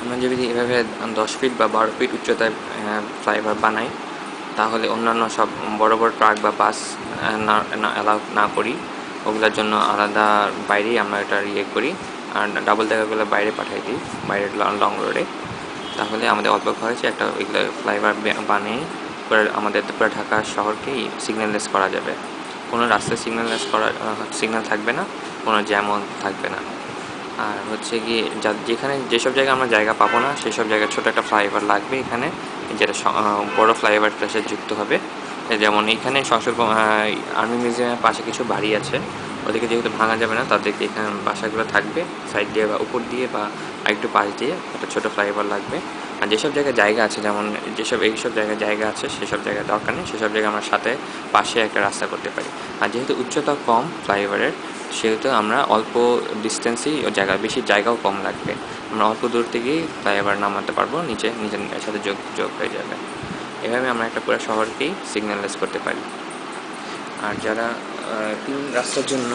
আমরা যদি এভাবে 10 ফিট বা 12 ফিট উচ্চতায় ফ্লাইওভার বানাই, তাহলে অন্যান্য সব বড় বড় ট্রাক বা বাস অ্যালাউ না করি, ওগুলোর জন্য আলাদা বাইরেই আমরা এটা করি, আর ডাবল ডেকারগুলো বাইরে পাঠিয়ে দিই, বাইরের লং রোডে। তাহলে আমাদের অল্প খরচে একটা এগুলো ফ্লাইওভার বানিয়ে পুরো আমাদের পুরো ঢাকা শহরকেই সিগন্যাললেস করা যাবে। কোনো রাস্তায় সিগন্যাল থাকবে না, কোনো জ্যামও থাকবে না। আর হচ্ছে গিয়ে যেখানে যেসব জায়গায় আমরা জায়গা পাবো না, সেসব জায়গায় ছোটো একটা ফ্লাইওভার লাগবে এখানে, যেটা বড় ফ্লাইওভারটার সাথে যুক্ত হবে। যেমন এইখানে আর্মি মিউজিয়ামের পাশে কিছু বাড়ি আছে, ওদেরকে যেহেতু ভাঙা যাবে না, তাদেরকে এখানে বাসাগুলো থাকবে সাইড দিয়ে বা উপর দিয়ে বা একটু পাশ দিয়ে একটা ছোটো ফ্লাইওভার লাগবে। আর যেসব জায়গায় জায়গা আছে, যেমন এইসব জায়গায় জায়গা আছে, সেসব জায়গায় দরকার নেই, সেসব জায়গায় আমরা সাথে পাশে একটা রাস্তা করতে পারি। আর যেহেতু উচ্চতা কম ফ্লাইওভারের, সেহেতু আমরা অল্প ডিস্টেন্সেই বেশি জায়গাও কম লাগবে, আমরা অল্প দূর থেকেই ফ্লাইওভার নামাতে পারবো, নিজের সাথে যোগ হয়ে যাবে। এভাবে আমরা একটা পুরো শহরকেই সিগন্যাললেস করতে পারি। আর যারা 3 রাস্তার জন্য